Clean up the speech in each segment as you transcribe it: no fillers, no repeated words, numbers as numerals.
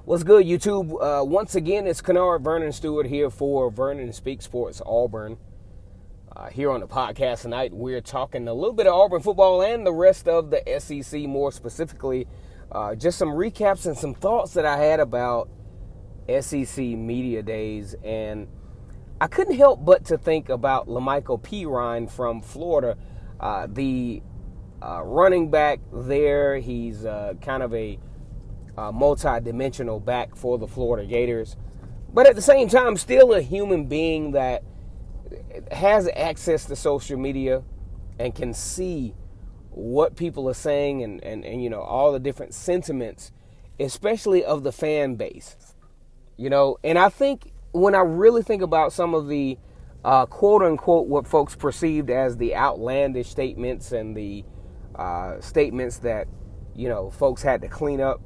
What's good, YouTube? Once again, it's Kennard Vernon Stewart here for Vernon Speak Sports Auburn. Here on the podcast tonight, we're talking a little bit of Auburn football and the rest of the SEC, more specifically. Just some recaps and some thoughts that I had about SEC Media Days. And I couldn't help but to think about Lamical Perine from Florida, the running back there. He's kind of a multi-dimensional back for the Florida Gators, but at the same time still a human being that has access to social media and can see what people are saying and you know, all the different sentiments, especially of the fan base, you know. And I think when I really think about some of the quote unquote what folks perceived as the outlandish statements and the statements that, you know, folks had to clean up,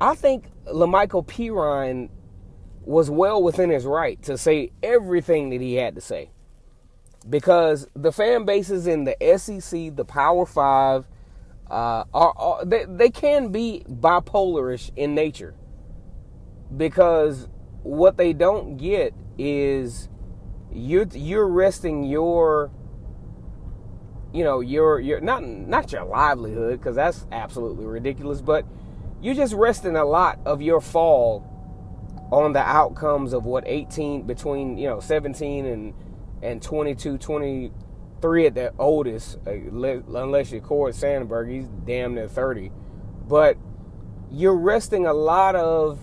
I think Lamical Perine was well within his right to say everything that he had to say, because the fan bases in the SEC, the Power Five, they can be bipolarish in nature, because what they don't get is you're resting your, you know, your not your livelihood, because that's absolutely ridiculous, but you're just resting a lot of your fall on the outcomes of what between, you know, 17 and 22, 23 at the oldest, unless you Cord Sandberg, he's damn near 30. But you're resting a lot of,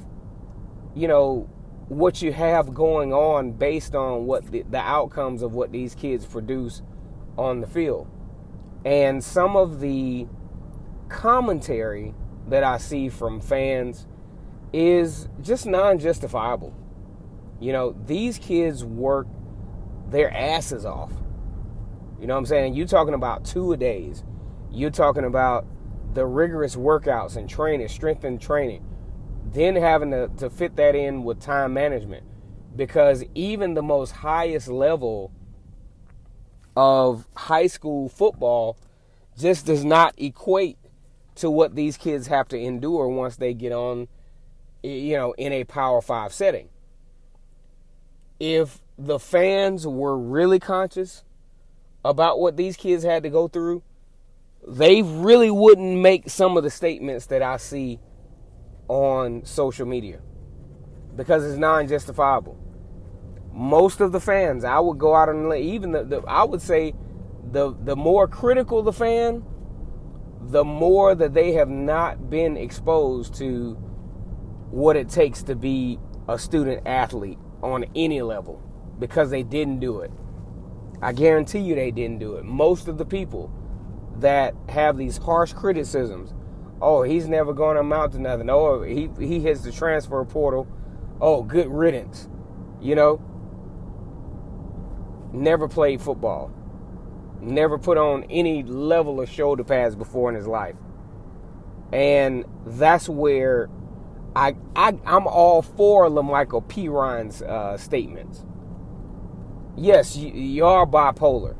you know, what you have going on based on what the outcomes of what these kids produce on the field. And some of the commentary that I see from fans is just non-justifiable. You know, these kids work their asses off. You know what I'm saying? You're talking about 2-a-days. You're talking about the rigorous workouts and training, strength and training. Then having to fit that in with time management. Because even the most highest level of high school football just does not equate to what these kids have to endure once they get on, you know, in a Power 5 setting. If the fans were really conscious about what these kids had to go through, they really wouldn't make some of the statements that I see on social media, because it's non-justifiable. Most of the fans, I would go out and even I would say the more critical the fan, the more that they have not been exposed to what it takes to be a student athlete on any level, because they didn't do it. I guarantee you they didn't do it. Most of the people that have these harsh criticisms, oh, he's never going to amount to nothing, oh, he hits the transfer portal, oh, good riddance, you know, never played football. Never put on any level of shoulder pads before in his life. And that's where I'm all for Lamical Perine's statements. Yes, you are bipolar.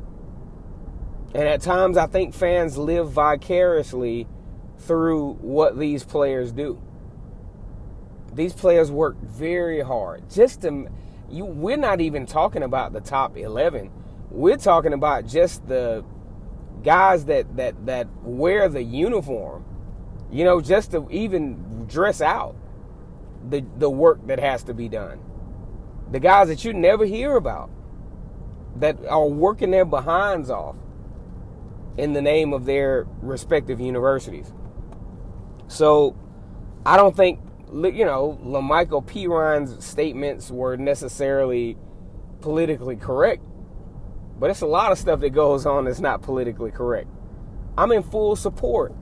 And at times I think fans live vicariously through what these players do. These players work very hard. We're not even talking about the top 11. We're talking about just the guys that wear the uniform, you know, just to even dress out the work that has to be done. The guys that you never hear about that are working their behinds off in the name of their respective universities. So I don't think, you know, Lamical Perine's statements were necessarily politically correct. But it's a lot of stuff that goes on that's not politically correct. I'm in full support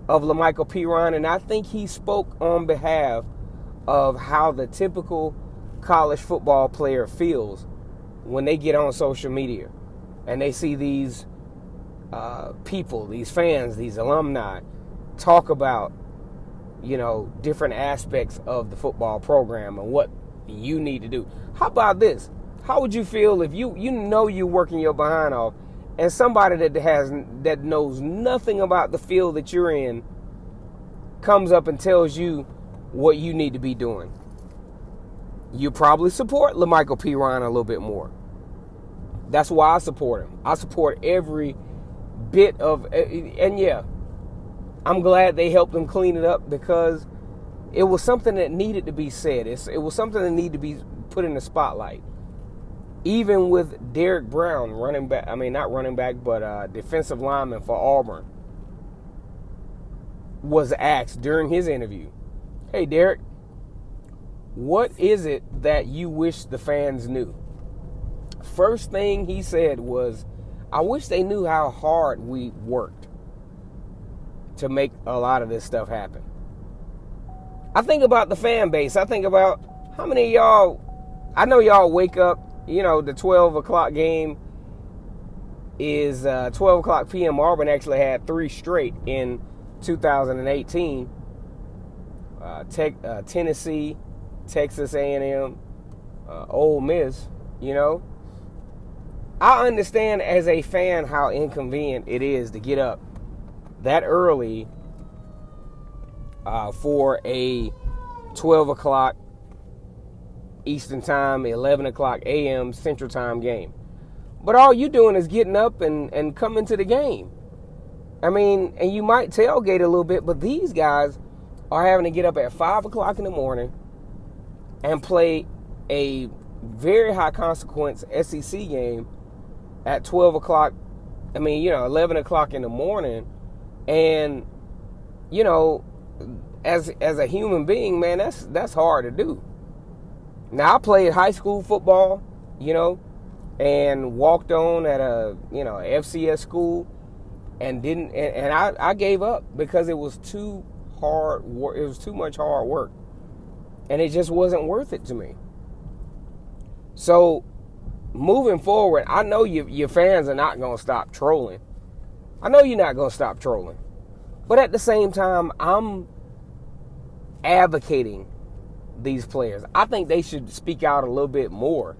of Lamical Perine, and I think he spoke on behalf of how the typical college football player feels when they get on social media and they see these people, these fans, these alumni talk about, you know, different aspects of the football program and what you need to do. How about this? How would you feel if you know you're working your behind off, and somebody that knows nothing about the field that you're in comes up and tells you what you need to be doing. You probably support Lamical Perine a little bit more. That's why I support him. I support every bit of, and yeah, I'm glad they helped him clean it up, because it was something that needed to be said. It was something that needed to be put in the spotlight. Even with Derrick Brown, running back, not running back, but defensive lineman for Auburn, was asked during his interview, "Hey, Derrick, what is it that you wish the fans knew?" First thing he said was, "I wish they knew how hard we worked to make a lot of this stuff happen." I think about the fan base. I think about how many of y'all, I know y'all wake up, the 12 o'clock game is 12 o'clock p.m. Auburn actually had 3 straight in 2018. Tennessee, Texas A&M, Ole Miss, I understand as a fan how inconvenient it is to get up that early for a 12 o'clock Eastern Time, 11 o'clock a.m. Central Time game. But all you doing is getting up and coming to the game. And you might tailgate a little bit, but these guys are having to get up at 5 o'clock in the morning and play a very high consequence SEC game at 12 o'clock, 11 o'clock in the morning. And, as a human being, man, that's hard to do. Now, I played high school football, and walked on at a, FCS school, and I gave up because it was too hard work. It was too much hard work, and it just wasn't worth it to me. So, moving forward, I know your fans are not going to stop trolling. I know you're not going to stop trolling. But at the same time, I'm advocating these players. I think they should speak out a little bit more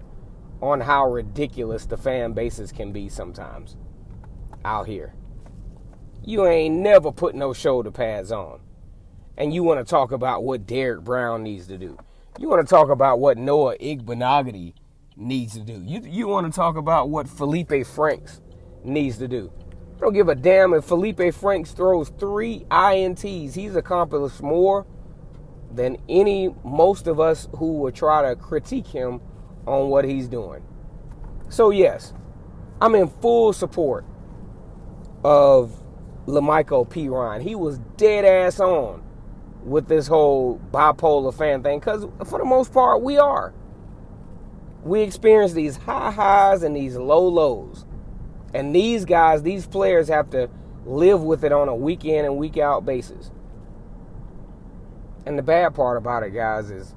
on how ridiculous the fan bases can be sometimes out here. You ain't never put no shoulder pads on. And you want to talk about what Derrick Brown needs to do. You want to talk about what Noah Igbenogany needs to do. You want to talk about what Felipe Franks needs to do. I don't give a damn if Felipe Franks throws 3 INTs. He's accomplished more than most of us who would try to critique him on what he's doing. So yes, I'm in full support of Lamical Perine. He was dead ass on with this whole bipolar fan thing, because for the most part we are. We experience these high highs and these low lows. And these guys, these players have to live with it on a week in and week out basis. And the bad part about it, guys, is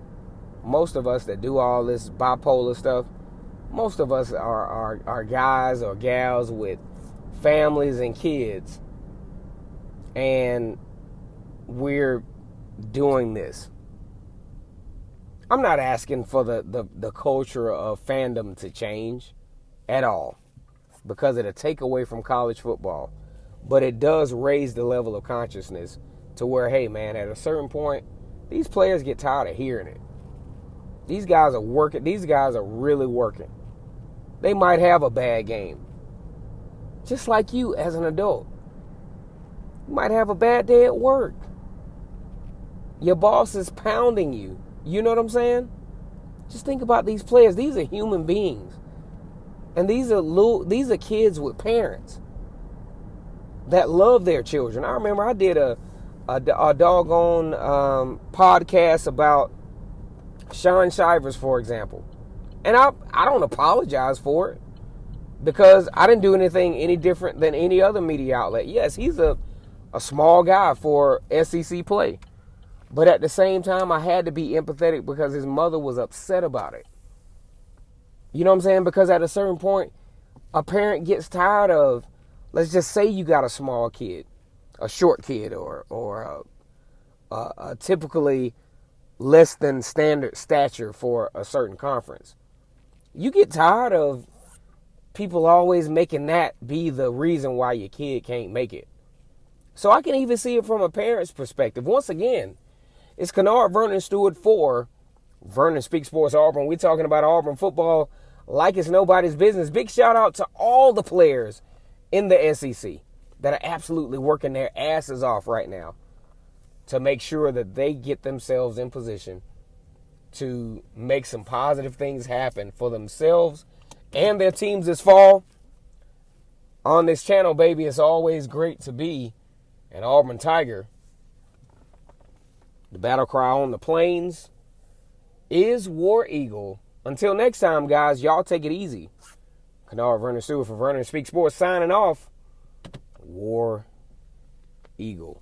most of us that do all this bipolar stuff, most of us are guys or gals with families and kids. And we're doing this. I'm not asking for the culture of fandom to change at all, because it'll take away from college football. But it does raise the level of consciousness to where, hey, man, at a certain point, these players get tired of hearing it. These guys are working. These guys are really working. They might have a bad game. Just like you as an adult. You might have a bad day at work. Your boss is pounding you. You know what I'm saying? Just think about these players. These are human beings. And these are kids with parents that love their children. I remember I did a doggone podcast about Sean Shivers, for example. And I don't apologize for it, because I didn't do anything any different than any other media outlet. Yes, he's a small guy for SEC play. But at the same time, I had to be empathetic because his mother was upset about it. You know what I'm saying? Because at a certain point, a parent gets tired of, let's just say you got a small kid, a short kid, or a typically less than standard stature for a certain conference. You get tired of people always making that be the reason why your kid can't make it. So I can even see it from a parent's perspective. Once again, It's Kennard Vernon Stewart for Vernon Speaks Sports Auburn. We're talking about Auburn football like it's nobody's business. Big shout out to all the players in the SEC that are absolutely working their asses off right now to make sure that they get themselves in position to make some positive things happen for themselves and their teams this fall. On this channel, baby, it's always great to be an Auburn Tiger. The battle cry on the plains is War Eagle. Until next time, guys, y'all take it easy. Kennard Vernon Stewart for Vernon Speaks Sports signing off. War Eagle.